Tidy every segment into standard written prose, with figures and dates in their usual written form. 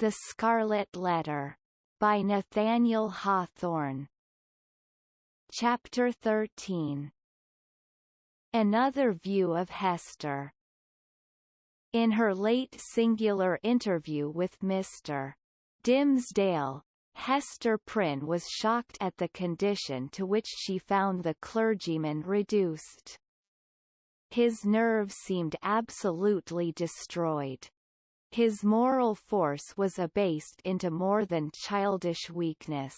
The Scarlet Letter. By Nathaniel Hawthorne. Chapter 13. Another view of Hester. In her late singular interview with Mr. Dimmesdale, Hester Prynne was shocked at the condition to which she found the clergyman reduced. His nerves seemed absolutely destroyed. His moral force was abased into more than childish weakness.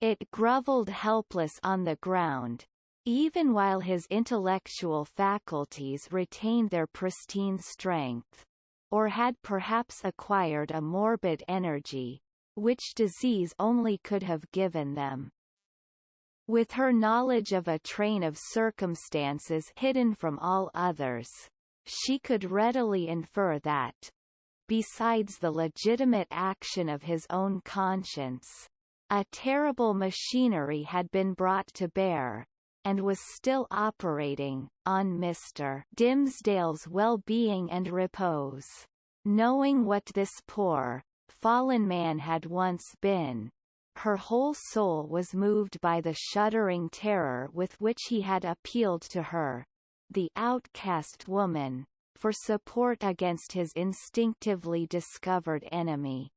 It grovelled helpless on the ground, even while his intellectual faculties retained their pristine strength, or had perhaps acquired a morbid energy, which disease only could have given them. With her knowledge of a train of circumstances hidden from all others, she could readily infer that, besides the legitimate action of his own conscience, a terrible machinery had been brought to bear, and was still operating, on Mr. Dimmesdale's well-being and repose. Knowing what this poor, fallen man had once been, her whole soul was moved by the shuddering terror with which he had appealed to her, the outcast woman, for support against his instinctively discovered enemy.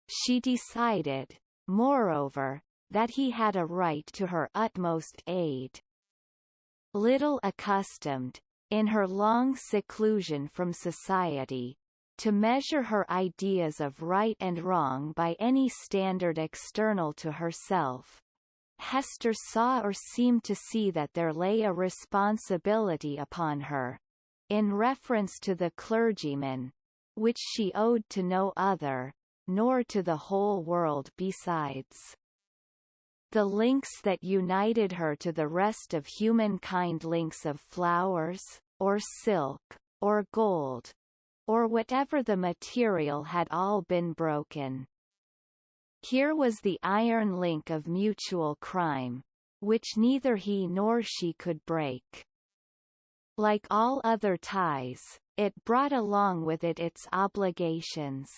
She decided, moreover, that he had a right to her utmost aid. Little accustomed, in her long seclusion from society, to measure her ideas of right and wrong by any standard external to herself, Hester saw or seemed to see that there lay a responsibility upon her, in reference to the clergyman, which she owed to no other, nor to the whole world besides. The links that united her to the rest of humankind, links of flowers, or silk, or gold, or whatever the material, had all been broken. Here was the iron link of mutual crime, which neither he nor she could break. Like all other ties, it brought along with it its obligations.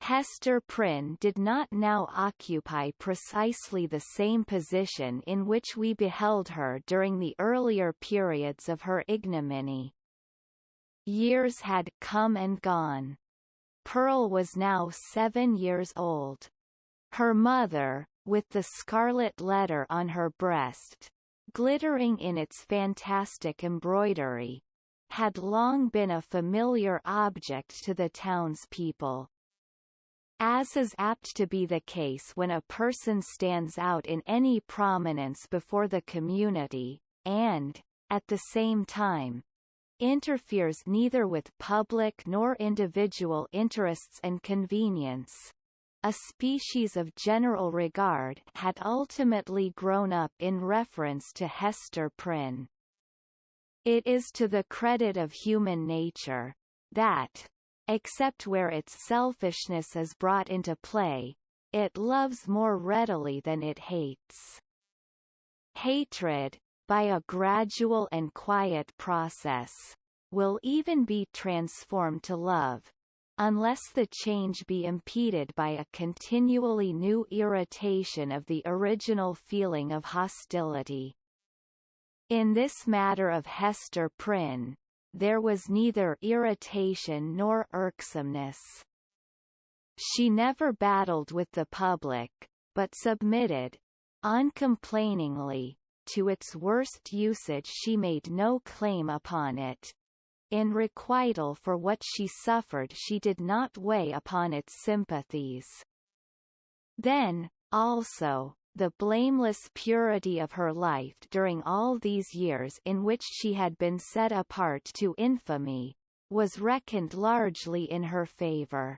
Hester Prynne did not now occupy precisely the same position in which we beheld her during the earlier periods of her ignominy. Years had come and gone. Pearl was now 7 years old. Her mother, with the scarlet letter on her breast, glittering in its fantastic embroidery, had long been a familiar object to the townspeople. As is apt to be the case when a person stands out in any prominence before the community, and, at the same time, interferes neither with public nor individual interests and convenience, a species of general regard had ultimately grown up in reference to Hester Prynne. It is to the credit of human nature that, except where its selfishness is brought into play, it loves more readily than it hates. Hatred, by a gradual and quiet process, will even be transformed to love, unless the change be impeded by a continually new irritation of the original feeling of hostility. In this matter of Hester Prynne, there was neither irritation nor irksomeness. She never battled with the public, but submitted, uncomplainingly, to its worst usage. She made no claim upon it. In requital for what she suffered she did not weigh upon its sympathies. Then, also, the blameless purity of her life during all these years in which she had been set apart to infamy, was reckoned largely in her favour.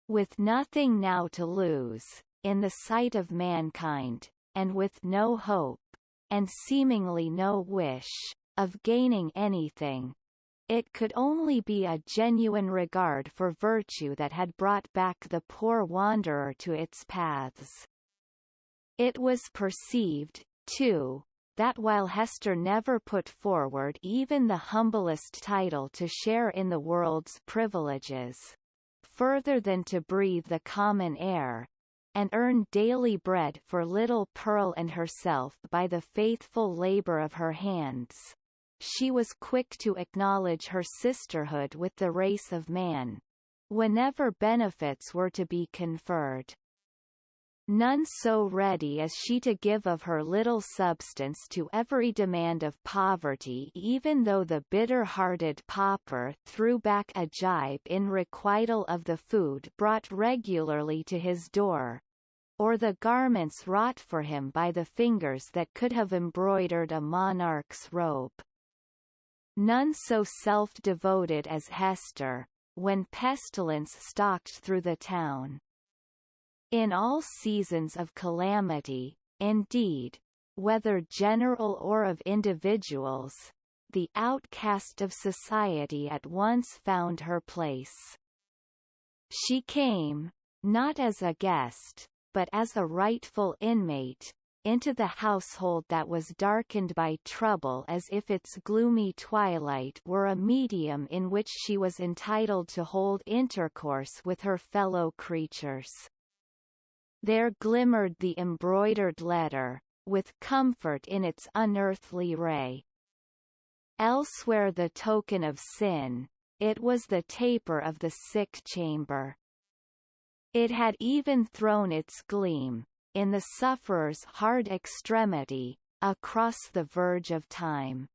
With nothing now to lose, in the sight of mankind, and with no hope, and seemingly no wish, of gaining anything, it could only be a genuine regard for virtue that had brought back the poor wanderer to its paths. It was perceived, too, that while Hester never put forward even the humblest title to share in the world's privileges, further than to breathe the common air, and earn daily bread for little Pearl and herself by the faithful labor of her hands, she was quick to acknowledge her sisterhood with the race of man, whenever benefits were to be conferred. None so ready as she to give of her little substance to every demand of poverty, even though the bitter-hearted pauper threw back a jibe in requital of the food brought regularly to his door, or the garments wrought for him by the fingers that could have embroidered a monarch's robe. None so self-devoted as Hester, when pestilence stalked through the town. In all seasons of calamity, indeed, whether general or of individuals, the outcast of society at once found her place. She came, not as a guest, but as a rightful inmate, into the household that was darkened by trouble, as if its gloomy twilight were a medium in which she was entitled to hold intercourse with her fellow creatures. There glimmered the embroidered letter, with comfort in its unearthly ray. Elsewhere the token of sin, it was the taper of the sick chamber. It had even thrown its gleam, in the sufferer's hard extremity, across the verge of time.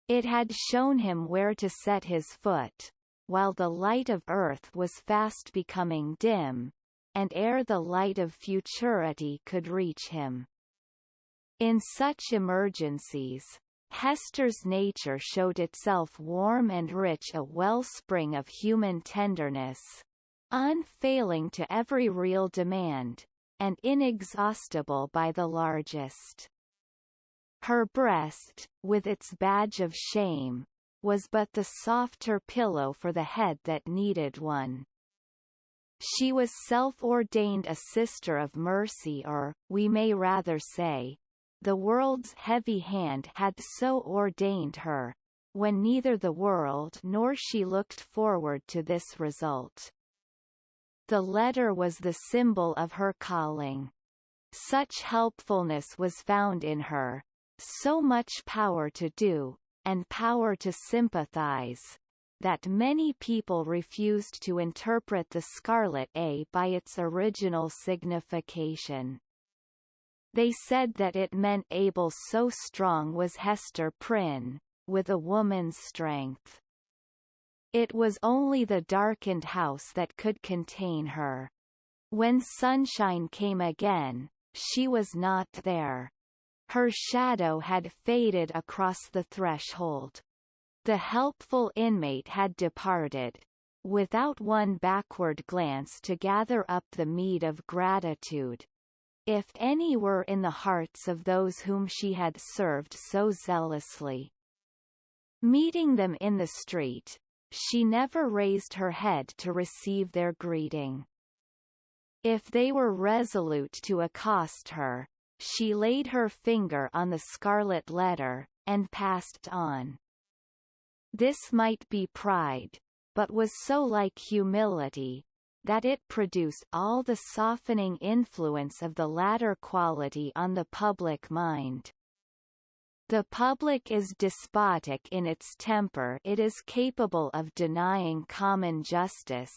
It had shown him where to set his foot, while the light of earth was fast becoming dim, and ere the light of futurity could reach him. In such emergencies, Hester's nature showed itself warm and rich, a wellspring of human tenderness, unfailing to every real demand, and inexhaustible by the largest. Her breast, with its badge of shame, was but the softer pillow for the head that needed one. She was self-ordained a sister of mercy, or, we may rather say, the world's heavy hand had so ordained her, when neither the world nor she looked forward to this result. The letter was the symbol of her calling. Such helpfulness was found in her, so much power to do, and power to sympathize, that many people refused to interpret the scarlet A by its original signification. They said that it meant able, so strong was Hester Prynne, with a woman's strength. It was only the darkened house that could contain her. When sunshine came again, she was not there. Her shadow had faded across the threshold. The helpful inmate had departed, without one backward glance to gather up the meed of gratitude, if any were in the hearts of those whom she had served so zealously. Meeting them in the street, she never raised her head to receive their greeting. If they were resolute to accost her, she laid her finger on the scarlet letter, and passed on. This might be pride, but was so like humility, that it produced all the softening influence of the latter quality on the public mind. The public is despotic in its temper. It is capable of denying common justice,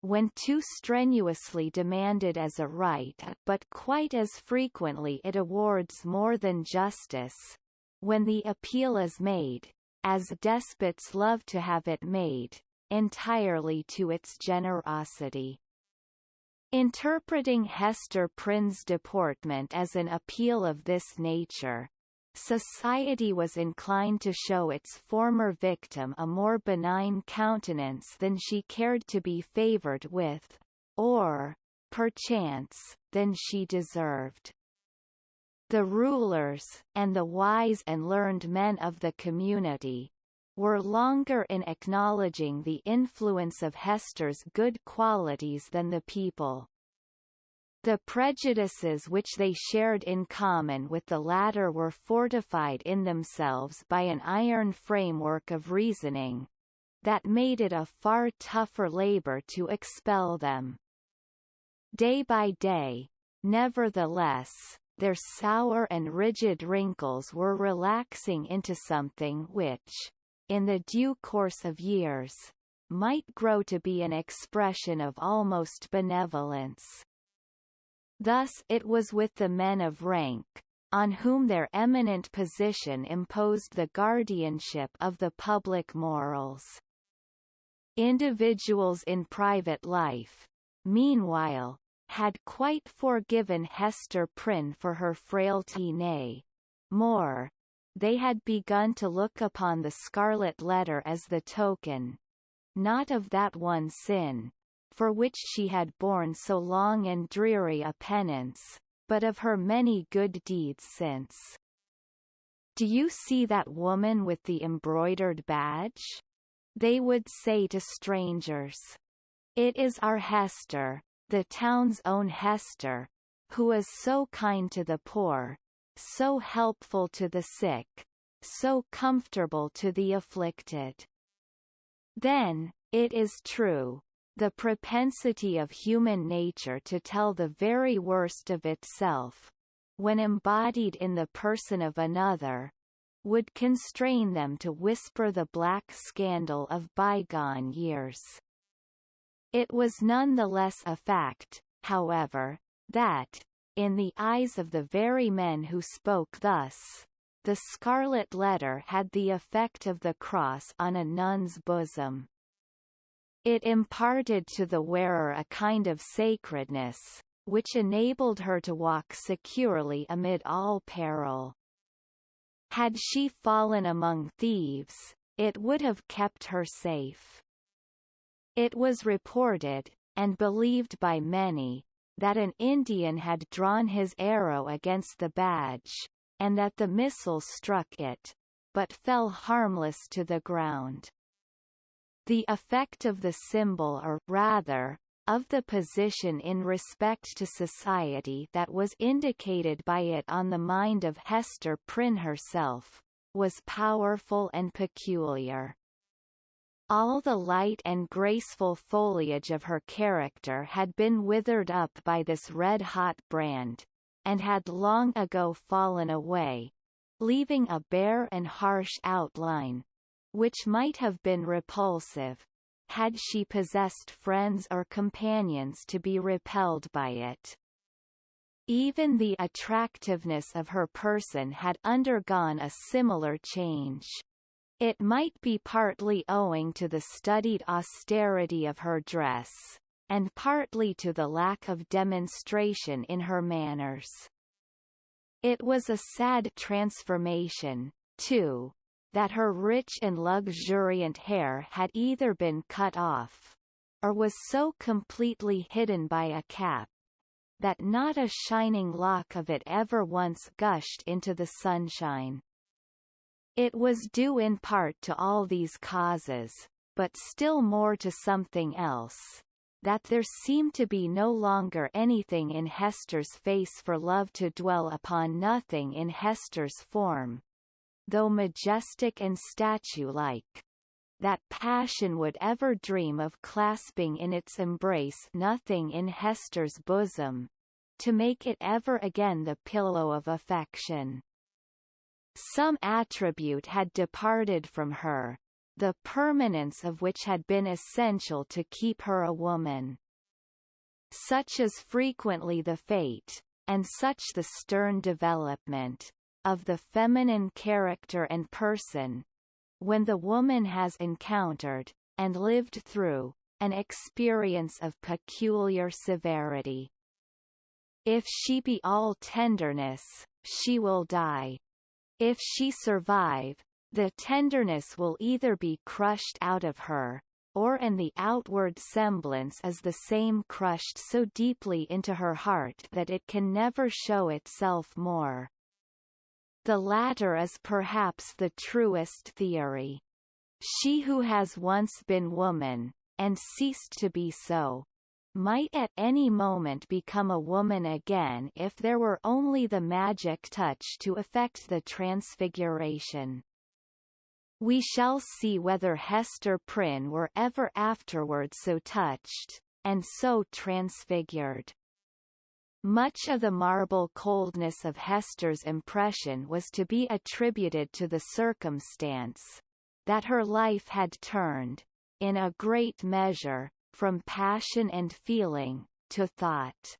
when too strenuously demanded as a right, but quite as frequently it awards more than justice, when the appeal is made, as despots love to have it made, entirely to its generosity. Interpreting Hester Prynne's deportment as an appeal of this nature, society was inclined to show its former victim a more benign countenance than she cared to be favoured with, or, perchance, than she deserved. The rulers, and the wise and learned men of the community, were longer in acknowledging the influence of Hester's good qualities than the people. The prejudices which they shared in common with the latter were fortified in themselves by an iron framework of reasoning, that made it a far tougher labor to expel them. Day by day, nevertheless, their sour and rigid wrinkles were relaxing into something which, in the due course of years, might grow to be an expression of almost benevolence. Thus it was with the men of rank, on whom their eminent position imposed the guardianship of the public morals. Individuals in private life, meanwhile, had quite forgiven Hester Prynne for her frailty, nay, more, they had begun to look upon the Scarlet Letter as the token, not of that one sin, for which she had borne so long and dreary a penance, but of her many good deeds since. "Do you see that woman with the embroidered badge?" they would say to strangers. "It is our Hester, the town's own Hester, who is so kind to the poor, so helpful to the sick, so comfortable to the afflicted." Then, it is true, the propensity of human nature to tell the very worst of itself, when embodied in the person of another, would constrain them to whisper the black scandal of bygone years. It was none the less a fact, however, that, in the eyes of the very men who spoke thus, the Scarlet Letter had the effect of the cross on a nun's bosom. It imparted to the wearer a kind of sacredness, which enabled her to walk securely amid all peril. Had she fallen among thieves, it would have kept her safe. It was reported, and believed by many, that an Indian had drawn his arrow against the badge, and that the missile struck it, but fell harmless to the ground. The effect of the symbol, or rather, of the position in respect to society that was indicated by it on the mind of Hester Prynne herself, was powerful and peculiar. All the light and graceful foliage of her character had been withered up by this red-hot brand, and had long ago fallen away, leaving a bare and harsh outline, which might have been repulsive, had she possessed friends or companions to be repelled by it. Even the attractiveness of her person had undergone a similar change. It might be partly owing to the studied austerity of her dress, and partly to the lack of demonstration in her manners. It was a sad transformation, too, that her rich and luxuriant hair had either been cut off, or was so completely hidden by a cap, that not a shining lock of it ever once gushed into the sunshine. It was due in part to all these causes, but still more to something else, that there seemed to be no longer anything in Hester's face for love to dwell upon, nothing in Hester's form, though majestic and statue-like, that passion would ever dream of clasping in its embrace, nothing in Hester's bosom, to make it ever again the pillow of affection. Some attribute had departed from her, the permanence of which had been essential to keep her a woman. Such is frequently the fate, and such the stern development, of the feminine character and person, when the woman has encountered, and lived through, an experience of peculiar severity. If she be all tenderness, she will die. If she survive, the tenderness will either be crushed out of her, or and the outward semblance is the same crushed so deeply into her heart that it can never show itself more. The latter is perhaps the truest theory. She who has once been woman, and ceased to be so, might at any moment become a woman again if there were only the magic touch to effect the transfiguration. We shall see whether Hester Prynne were ever afterwards so touched, and so transfigured. Much of the marble coldness of Hester's impression was to be attributed to the circumstance that her life had turned, in a great measure, from passion and feeling, to thought.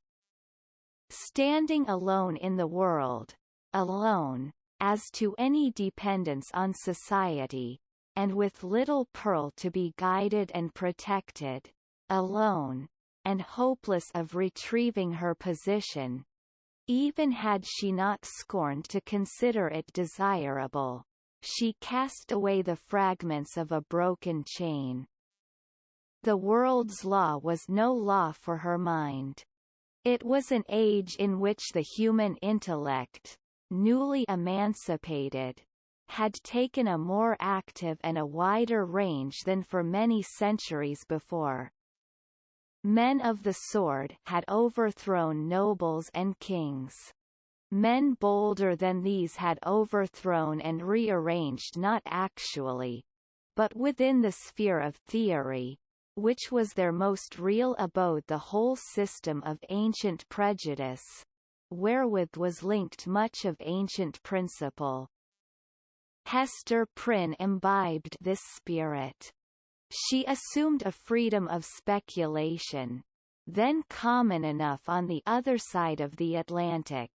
Standing alone in the world, alone, as to any dependence on society, and with little Pearl to be guided and protected, alone, and hopeless of retrieving her position, even had she not scorned to consider it desirable, she cast away the fragments of a broken chain. The world's law was no law for her mind. It was an age in which the human intellect, newly emancipated, had taken a more active and a wider range than for many centuries before. Men of the sword had overthrown nobles and kings. Men bolder than these had overthrown and rearranged not actually, but within the sphere of theory, which was their most real abode, the whole system of ancient prejudice, wherewith was linked much of ancient principle. Hester Prynne imbibed this spirit. She assumed a freedom of speculation, then common enough on the other side of the Atlantic,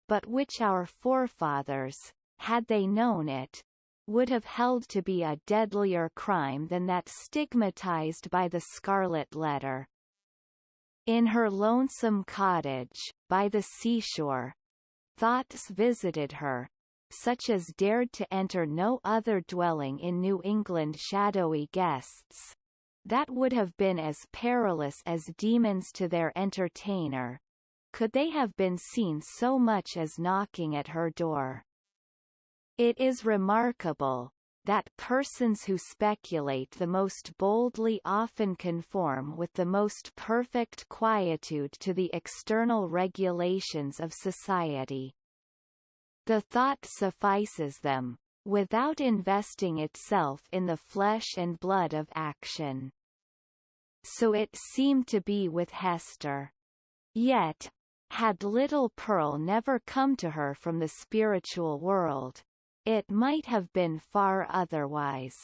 but which our forefathers, had they known it, would have held to be a deadlier crime than that stigmatized by the Scarlet Letter. In her lonesome cottage, by the seashore, thoughts visited her, such as dared to enter no other dwelling in New England, shadowy guests, that would have been as perilous as demons to their entertainer, could they have been seen so much as knocking at her door. It is remarkable that persons who speculate the most boldly often conform with the most perfect quietude to the external regulations of society. The thought suffices them, without investing itself in the flesh and blood of action. So it seemed to be with Hester. Yet, had little Pearl never come to her from the spiritual world, it might have been far otherwise.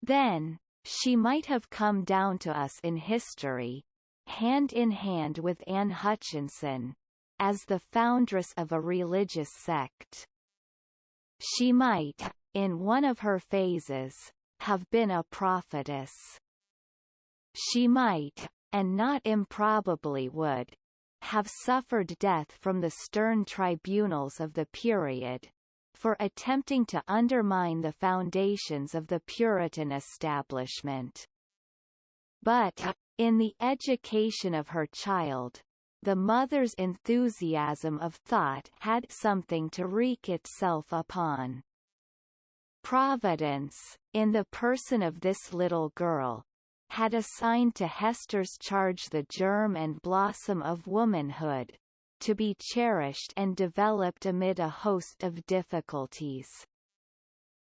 Then, she might have come down to us in history, hand in hand with Anne Hutchinson, as the foundress of a religious sect. She might, in one of her phases, have been a prophetess. She might, and not improbably would, have suffered death from the stern tribunals of the period, for attempting to undermine the foundations of the Puritan establishment. But, in the education of her child, the mother's enthusiasm of thought had something to wreak itself upon. Providence, in the person of this little girl, had assigned to Hester's charge the germ and blossom of womanhood, to be cherished and developed amid a host of difficulties.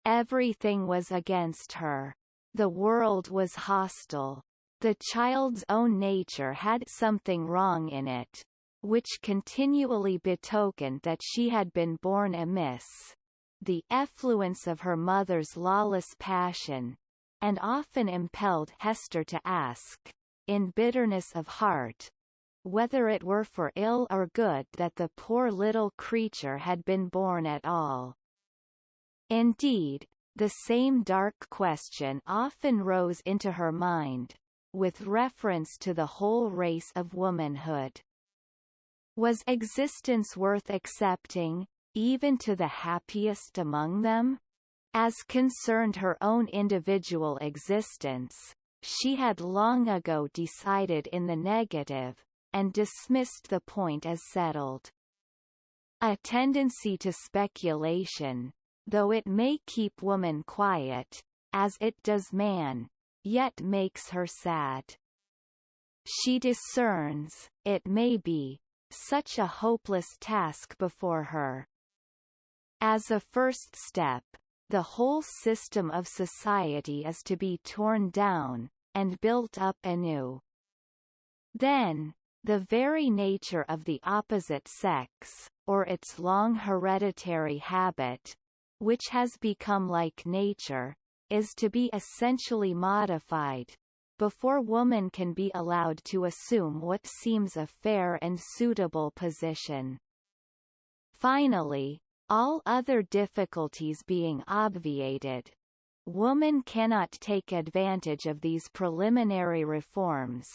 Everything was against her. The world was hostile. The child's own nature had something wrong in it, which continually betokened that she had been born amiss. The effluence of her mother's lawless passion, and often impelled Hester to ask, in bitterness of heart, whether it were for ill or good that the poor little creature had been born at all. Indeed, the same dark question often rose into her mind, with reference to the whole race of womanhood. Was existence worth accepting, even to the happiest among them? As concerned her own individual existence, she had long ago decided in the negative, and dismissed the point as settled. A tendency to speculation, though it may keep woman quiet, as it does man, yet makes her sad. She discerns, it may be, such a hopeless task before her. As a first step, the whole system of society is to be torn down, and built up anew. Then, the very nature of the opposite sex, or its long hereditary habit, which has become like nature, is to be essentially modified, before woman can be allowed to assume what seems a fair and suitable position. Finally, all other difficulties being obviated, woman cannot take advantage of these preliminary reforms,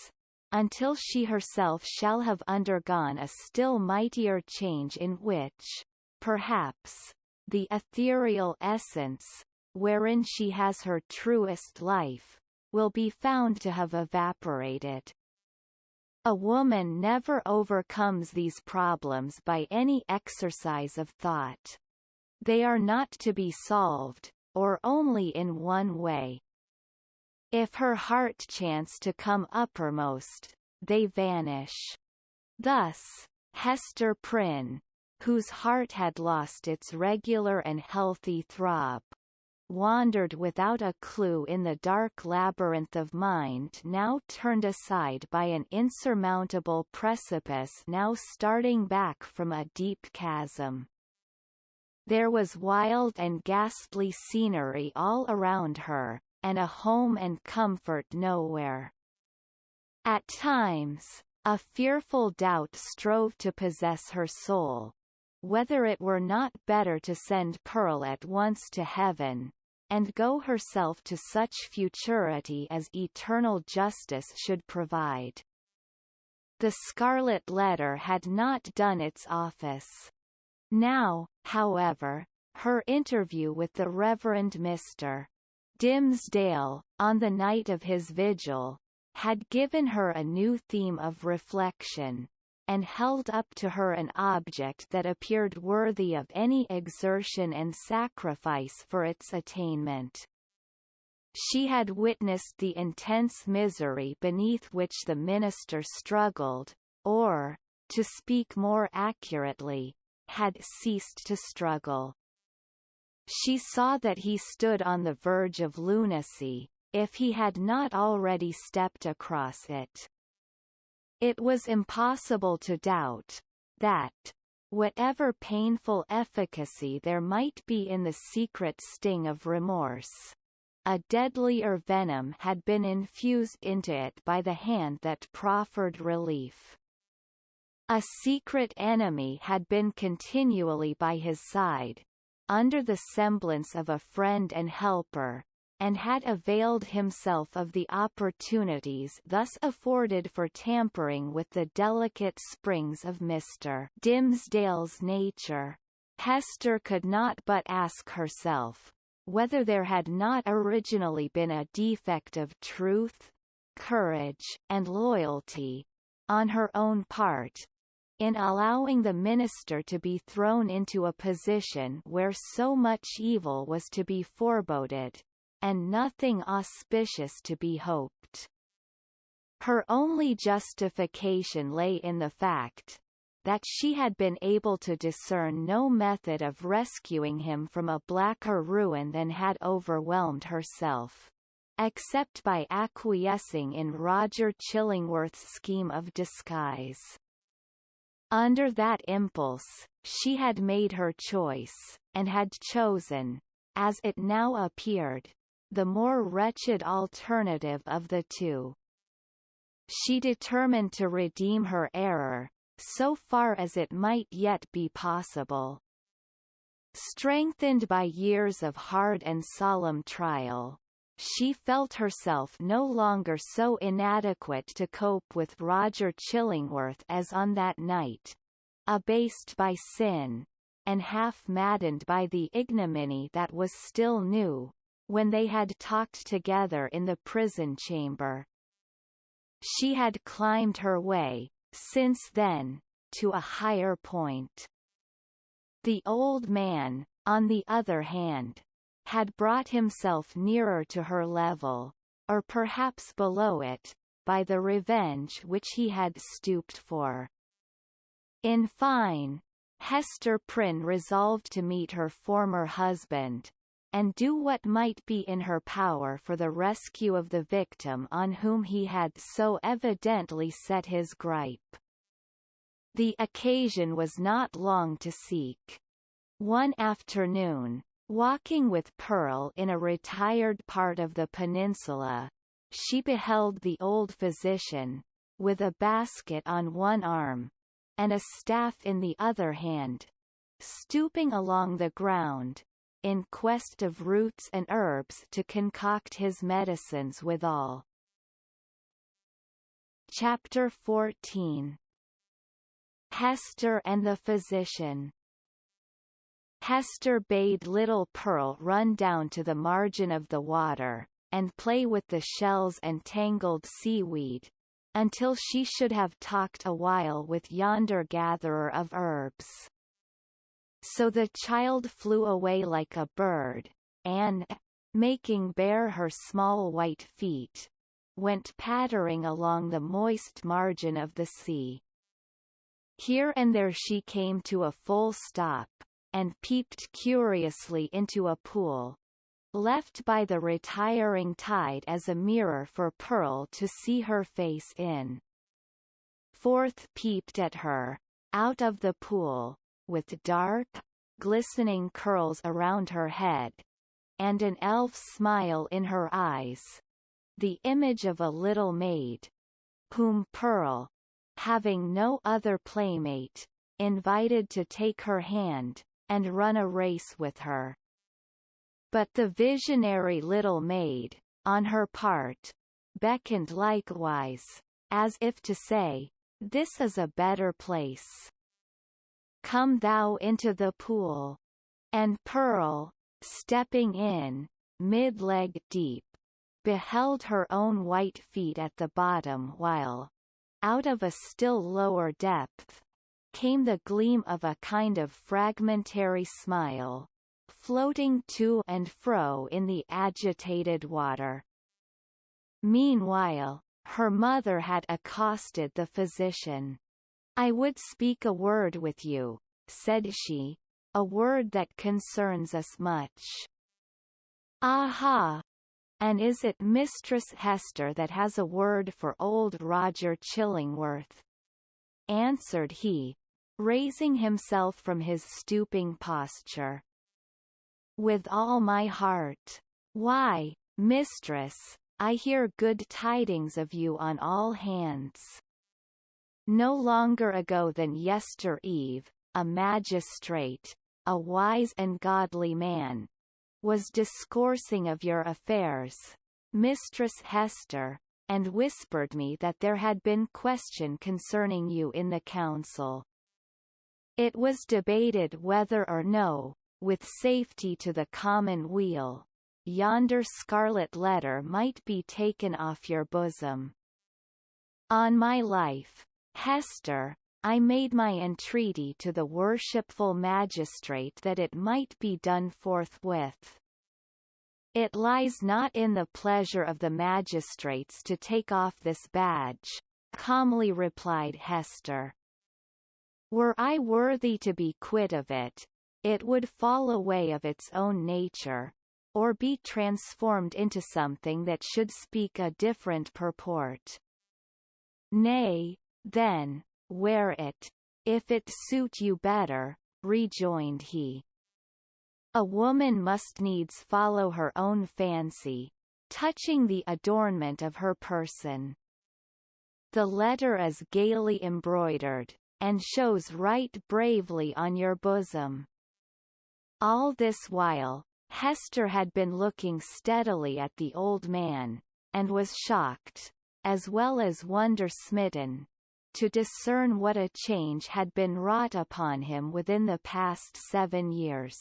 until she herself shall have undergone a still mightier change in which, perhaps, the ethereal essence, wherein she has her truest life, will be found to have evaporated. A woman never overcomes these problems by any exercise of thought. They are not to be solved, or only in one way. If her heart chance to come uppermost, they vanish. Thus, Hester Prynne, whose heart had lost its regular and healthy throb, wandered without a clue in the dark labyrinth of mind now turned aside by an insurmountable precipice now starting back from a deep chasm. There was wild and ghastly scenery all around her, and a home and comfort nowhere. At times, a fearful doubt strove to possess her soul, whether it were not better to send Pearl at once to heaven, and go herself to such futurity as eternal justice should provide. The Scarlet Letter had not done its office. Now, however, her interview with the Reverend Mr. Dimmesdale, on the night of his vigil, had given her a new theme of reflection, and held up to her an object that appeared worthy of any exertion and sacrifice for its attainment. She had witnessed the intense misery beneath which the minister struggled, or, to speak more accurately, had ceased to struggle. She saw that he stood on the verge of lunacy, if he had not already stepped across it. It was impossible to doubt that, whatever painful efficacy there might be in the secret sting of remorse, a deadlier venom had been infused into it by the hand that proffered relief. A secret enemy had been continually by his side, under the semblance of a friend and helper, and had availed himself of the opportunities thus afforded for tampering with the delicate springs of Mr. Dimmesdale's nature. Hester could not but ask herself, whether there had not originally been a defect of truth, courage, and loyalty, on her own part, in allowing the minister to be thrown into a position where so much evil was to be foreboded, and nothing auspicious to be hoped. Her only justification lay in the fact that she had been able to discern no method of rescuing him from a blacker ruin than had overwhelmed herself, except by acquiescing in Roger Chillingworth's scheme of disguise. Under that impulse, she had made her choice, and had chosen, as it now appeared, the more wretched alternative of the two. She determined to redeem her error, so far as it might yet be possible. Strengthened by years of hard and solemn trial, she felt herself no longer so inadequate to cope with Roger Chillingworth as on that night, abased by sin, and half maddened by the ignominy that was still new, when they had talked together in the prison chamber. She had climbed her way, since then, to a higher point. The old man, on the other hand, had brought himself nearer to her level, or perhaps below it, by the revenge which he had stooped for. In fine, Hester Prynne resolved to meet her former husband, and do what might be in her power for the rescue of the victim on whom he had so evidently set his gripe. The occasion was not long to seek. One afternoon, walking with Pearl in a retired part of the peninsula, she beheld the old physician, with a basket on one arm, and a staff in the other hand, stooping along the ground, in quest of roots and herbs to concoct his medicines withal. Chapter 14. Hester and the Physician. Hester bade little Pearl run down to the margin of the water, and play with the shells and tangled seaweed, until she should have talked a while with yonder gatherer of herbs. So the child flew away like a bird, and, making bare her small white feet, went pattering along the moist margin of the sea. Here and there she came to a full stop, and peeped curiously into a pool, left by the retiring tide as a mirror for Pearl to see her face in. Forth peeped at her, out of the pool, with dark, glistening curls around her head, and an elf smile in her eyes, the image of a little maid, whom Pearl, having no other playmate, invited to take her hand, and run a race with her. But the visionary little maid, on her part, beckoned likewise, as if to say, "This is a better place. Come thou into the pool." And Pearl, stepping in, mid-leg deep, beheld her own white feet at the bottom while, out of a still lower depth, came the gleam of a kind of fragmentary smile, floating to and fro in the agitated water. Meanwhile, her mother had accosted the physician. "I would speak a word with you," said she, "a word that concerns us much." "Aha! And is it Mistress Hester that has a word for old Roger Chillingworth?" answered he, raising himself from his stooping posture. "With all my heart. Why, mistress, I hear good tidings of you on all hands. No longer ago than yester eve, a magistrate, a wise and godly man, was discoursing of your affairs, Mistress Hester, and whispered me that there had been question concerning you in the council. It was debated whether or no, with safety to the common weal, yonder scarlet letter might be taken off your bosom. On my life, Hester, I made my entreaty to the worshipful magistrate that it might be done forthwith. It lies not in the pleasure of the magistrates to take off this badge," calmly replied Hester. "Were I worthy to be quit of it, it would fall away of its own nature, or be transformed into something that should speak a different purport." "Nay, then, wear it, if it suit you better," rejoined he. "A woman must needs follow her own fancy, touching the adornment of her person. The letter is gaily embroidered, and shows right bravely on your bosom." All this while, Hester had been looking steadily at the old man, and was shocked, as well as wonder-smitten, to discern what a change had been wrought upon him within the past 7 years.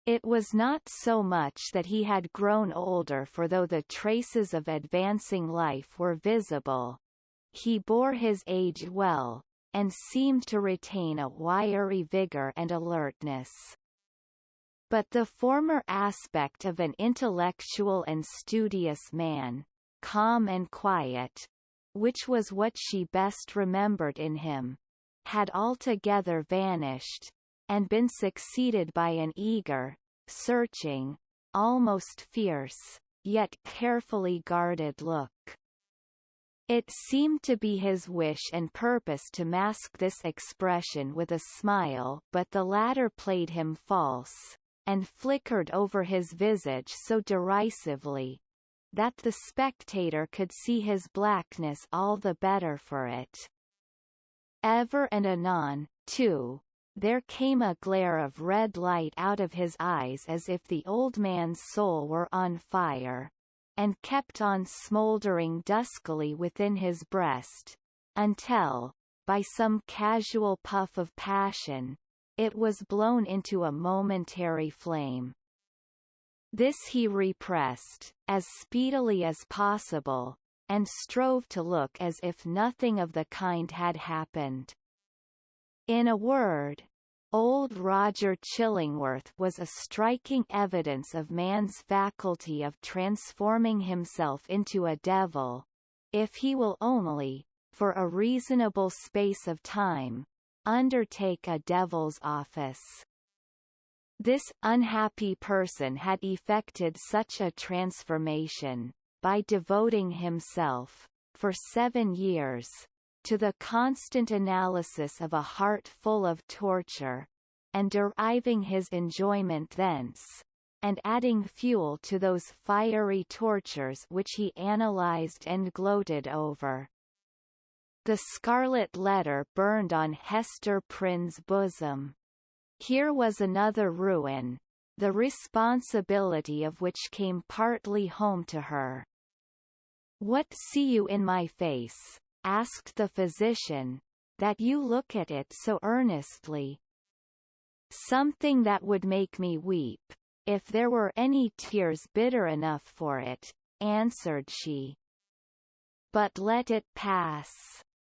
It was not so much that he had grown older, for though the traces of advancing life were visible, he bore his age well, and seemed to retain a wiry vigor and alertness. But the former aspect of an intellectual and studious man, calm and quiet, which was what she best remembered in him, had altogether vanished, and been succeeded by an eager, searching, almost fierce, yet carefully guarded look. It seemed to be his wish and purpose to mask this expression with a smile, but the latter played him false, and flickered over his visage so derisively that the spectator could see his blackness all the better for it. Ever and anon, too, there came a glare of red light out of his eyes as if the old man's soul were on fire, and kept on smouldering duskily within his breast, until, by some casual puff of passion, it was blown into a momentary flame. This he repressed, as speedily as possible, and strove to look as if nothing of the kind had happened. In a word, old Roger Chillingworth was a striking evidence of man's faculty of transforming himself into a devil, if he will only, for a reasonable space of time, undertake a devil's office. This unhappy person had effected such a transformation, by devoting himself, for 7 years, to the constant analysis of a heart full of torture, and deriving his enjoyment thence, and adding fuel to those fiery tortures which he analyzed and gloated over. The scarlet letter burned on Hester Prynne's bosom. Here was another ruin, the responsibility of which came partly home to her. "What see you in my face?" asked the physician, "that you look at it so earnestly?" "Something that would make me weep, if there were any tears bitter enough for it," answered she. "But let it pass.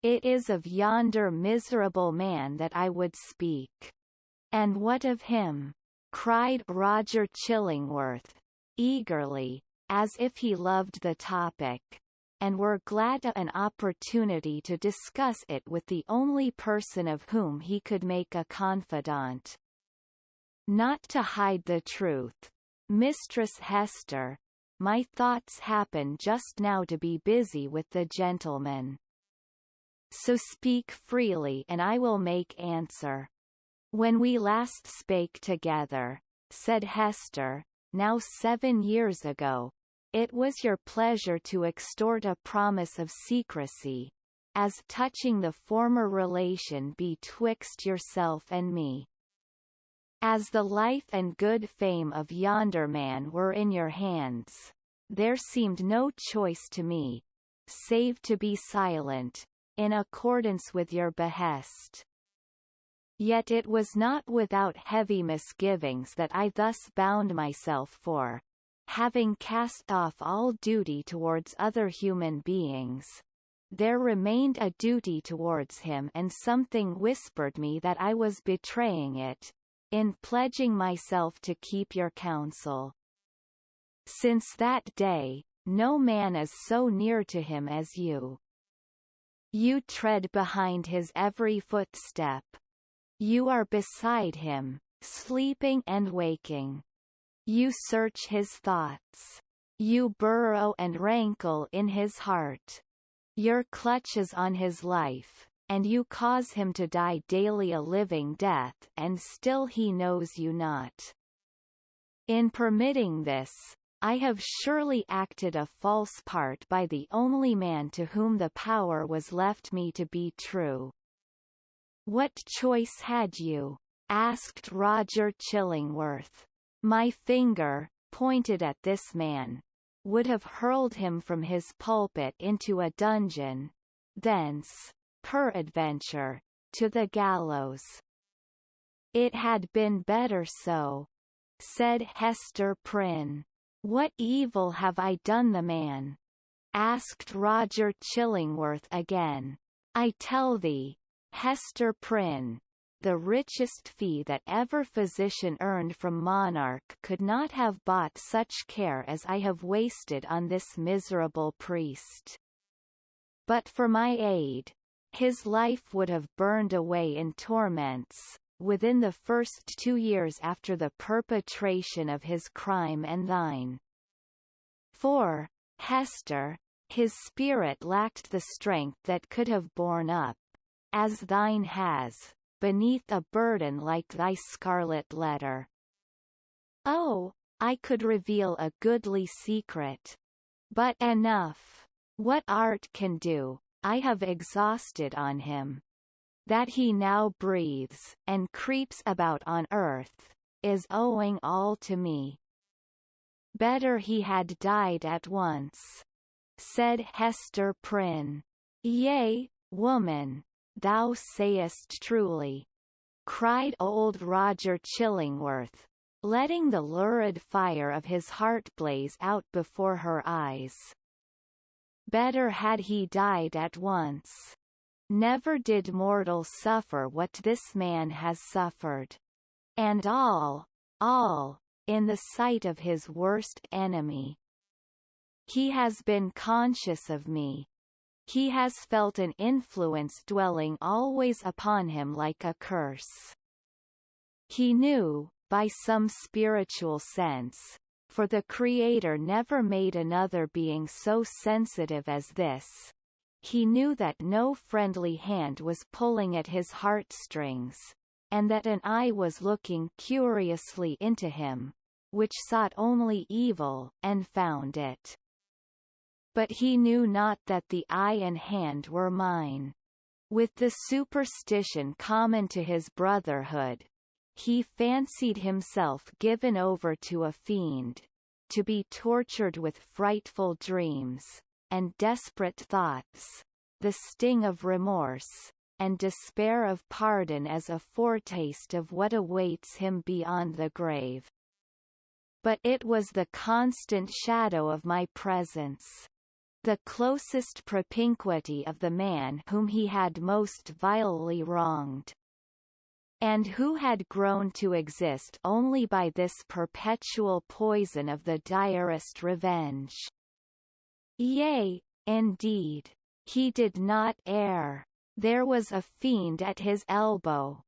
It is of yonder miserable man that I would speak." "And what of him?" cried Roger Chillingworth, eagerly, as if he loved the topic, and were glad of an opportunity to discuss it with the only person of whom he could make a confidant. "Not to hide the truth, Mistress Hester, my thoughts happen just now to be busy with the gentleman. So speak freely and I will make answer." "When we last spake together," said Hester, "now 7 years ago, it was your pleasure to extort a promise of secrecy, as touching the former relation betwixt yourself and me. As the life and good fame of yonder man were in your hands, there seemed no choice to me, save to be silent, in accordance with your behest. Yet it was not without heavy misgivings that I thus bound myself, for, having cast off all duty towards other human beings, there remained a duty towards him, and something whispered me that I was betraying it, in pledging myself to keep your counsel. Since that day, no man is so near to him as you. You tread behind his every footstep. You are beside him, sleeping and waking. You search his thoughts. You burrow and rankle in his heart. Your clutch is on his life, and you cause him to die daily a living death, and still he knows you not. In permitting this, I have surely acted a false part by the only man to whom the power was left me to be true." "What choice had you?" asked Roger Chillingworth. "My finger, pointed at this man, would have hurled him from his pulpit into a dungeon, thence, peradventure, to the gallows." "It had been better so," said Hester Prynne. "What evil have I done the man?" asked Roger Chillingworth again. "I tell thee, Hester Prynne, the richest fee that ever physician earned from monarch could not have bought such care as I have wasted on this miserable priest. But for my aid, his life would have burned away in torments, within the first 2 years after the perpetration of his crime and thine. For Hester, his spirit lacked the strength that could have borne up, as thine has, beneath a burden like thy scarlet letter. Oh, I could reveal a goodly secret. But enough. What art can do, I have exhausted on him. That he now breathes, and creeps about on earth, is owing all to me. Better he had died at once, said Hester Prynne. Yea, woman, thou sayest truly, cried old Roger Chillingworth, letting the lurid fire of his heart blaze out before her eyes. Better had he died at once. Never did mortal suffer what this man has suffered. And all, in the sight of his worst enemy. He has been conscious of me. He has felt an influence dwelling always upon him like a curse. He knew, by some spiritual sense, for the Creator never made another being so sensitive as this, he knew that no friendly hand was pulling at his heartstrings, and that an eye was looking curiously into him, which sought only evil, and found it. But he knew not that the eye and hand were mine. With the superstition common to his brotherhood, he fancied himself given over to a fiend, to be tortured with frightful dreams, and desperate thoughts, the sting of remorse, and despair of pardon as a foretaste of what awaits him beyond the grave. But it was the constant shadow of my presence, the closest propinquity of the man whom he had most vilely wronged, and who had grown to exist only by this perpetual poison of the direst revenge. Yea, indeed, he did not err. There was a fiend at his elbow.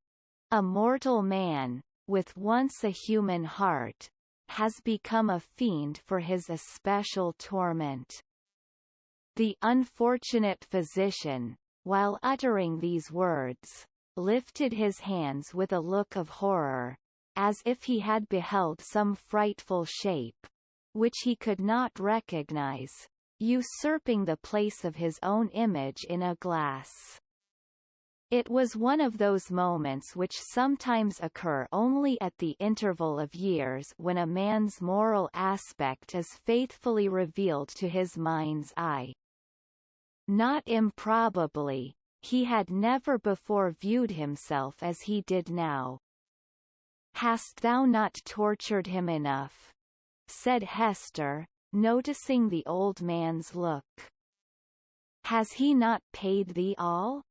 A mortal man, with once a human heart, has become a fiend for his especial torment. The unfortunate physician, while uttering these words, lifted his hands with a look of horror, as if he had beheld some frightful shape, which he could not recognize, usurping the place of his own image in a glass. It was one of those moments which sometimes occur only at the interval of years when a man's moral aspect is faithfully revealed to his mind's eye. Not improbably, he had never before viewed himself as he did now. Hast thou not tortured him enough? Said Hester, noticing the old man's look. Has he not paid thee all?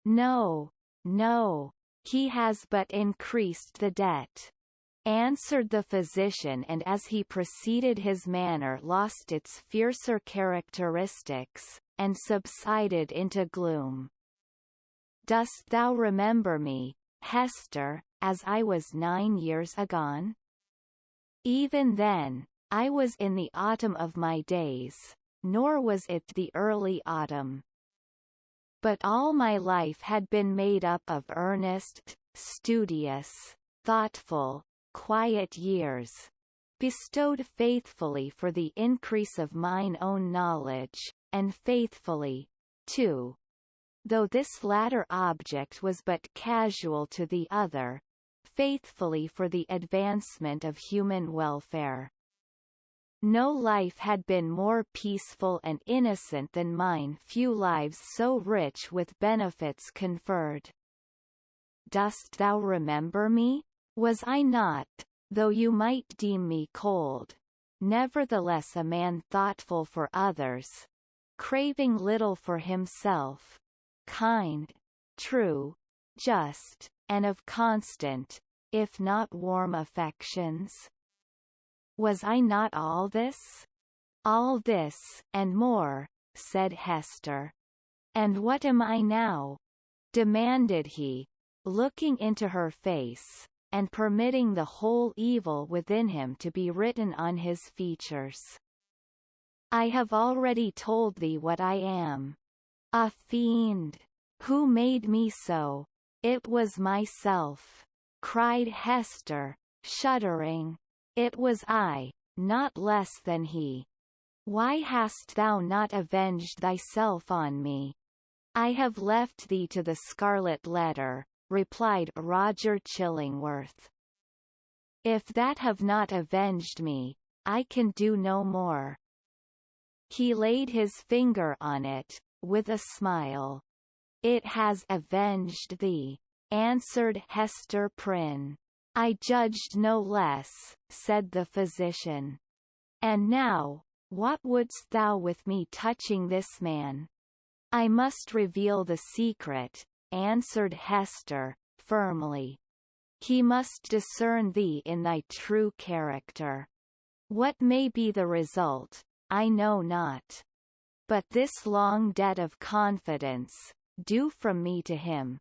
No, no, he has but increased the debt, answered the physician, and as he proceeded his manner lost its fiercer characteristics, and subsided into gloom. Dost thou remember me, Hester, as I was 9 years agone? Even then, I was in the autumn of my days, nor was it the early autumn. But all my life had been made up of earnest, studious, thoughtful, quiet years, bestowed faithfully for the increase of mine own knowledge, and faithfully, too, though this latter object was but casual to the other, faithfully for the advancement of human welfare. No life had been more peaceful and innocent than mine, few lives so rich with benefits conferred. Dost thou remember me? Was I not, though you might deem me cold, nevertheless a man thoughtful for others, craving little for himself, kind, true, just, and of constant, if not warm affections? Was I not all this? All this, and more, said Hester. And what am I now? Demanded he, looking into her face, and permitting the whole evil within him to be written on his features. I have already told thee what I am. A fiend. Who made me so? It was myself, cried Hester, shuddering. It was I, not less than he. Why hast thou not avenged thyself on me? I have left thee to the Scarlet Letter, replied Roger Chillingworth. If that have not avenged me, I can do no more. He laid his finger on it, with a smile. It has avenged thee, answered Hester Prynne. I judged no less, said the physician. And now, what wouldst thou with me touching this man? I must reveal the secret, answered Hester, firmly. He must discern thee in thy true character. What may be the result, I know not. But this long debt of confidence, due from me to him,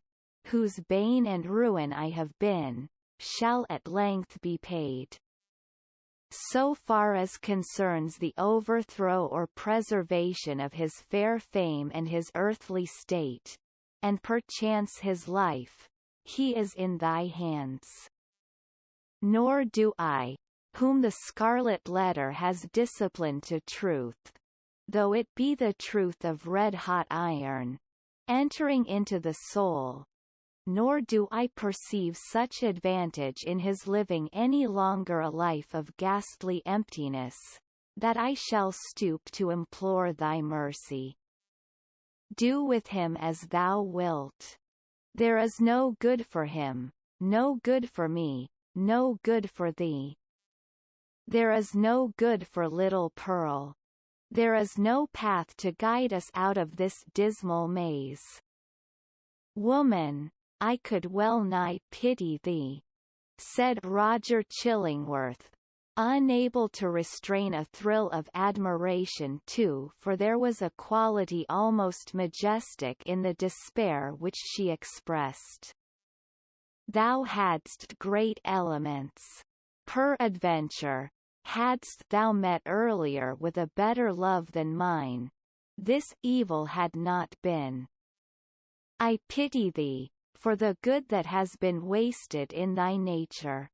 whose bane and ruin I have been, shall at length be paid. So far as concerns the overthrow or preservation of his fair fame and his earthly state, and perchance his life, he is in thy hands. Nor do I, whom the Scarlet Letter has disciplined to truth, though it be the truth of red-hot iron, entering into the soul, nor do I perceive such advantage in his living any longer a life of ghastly emptiness, that I shall stoop to implore thy mercy. Do with him as thou wilt. There is no good for him, no good for me, no good for thee. There is no good for little Pearl. There is no path to guide us out of this dismal maze. Woman, I could well nigh pity thee, said Roger Chillingworth, unable to restrain a thrill of admiration too, for there was a quality almost majestic in the despair which she expressed. Thou hadst great elements. Peradventure, hadst thou met earlier with a better love than mine, this evil had not been. I pity thee, for the good that has been wasted in thy nature.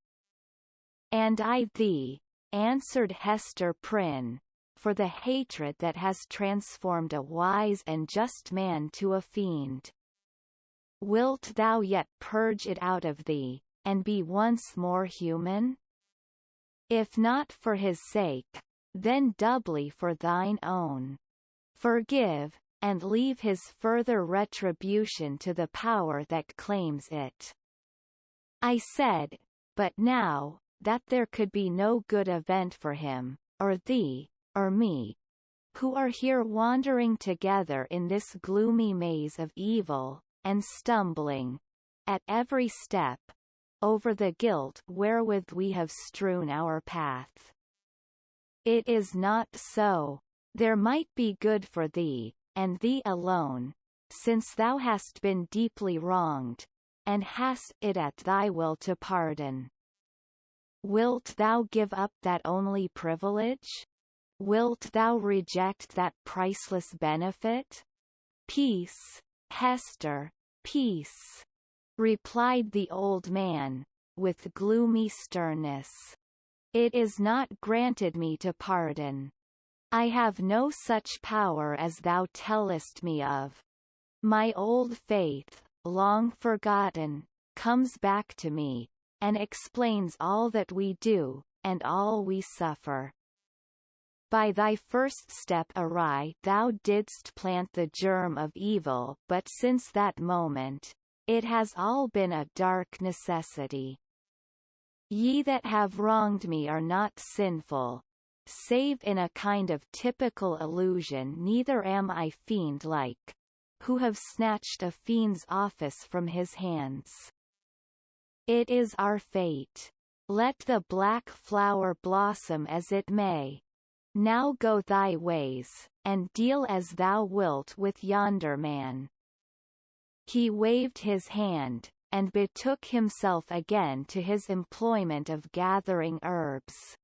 And I thee, answered Hester Prynne, for the hatred that has transformed a wise and just man to a fiend. Wilt thou yet purge it out of thee, and be once more human? If not for his sake, then doubly for thine own. Forgive, and leave his further retribution to the power that claims it. I said, but now, that there could be no good event for him, or thee, or me, who are here wandering together in this gloomy maze of evil, and stumbling, at every step, over the guilt wherewith we have strewn our path. It is not so. There might be good for thee, and thee alone, since thou hast been deeply wronged, and hast it at thy will to pardon. Wilt thou give up that only privilege? Wilt thou reject that priceless benefit? Peace, Hester, peace, replied the old man, with gloomy sternness. It is not granted me to pardon. I have no such power as thou tellest me of. My old faith, long forgotten, comes back to me, and explains all that we do, and all we suffer. By thy first step awry thou didst plant the germ of evil, but since that moment, it has all been a dark necessity. Ye that have wronged me are not sinful, save in a kind of typical illusion. Neither am I fiend-like, who have snatched a fiend's office from his hands. It is our fate. Let the black flower blossom as it may. Now go thy ways, and deal as thou wilt with yonder man. He waved his hand, and betook himself again to his employment of gathering herbs.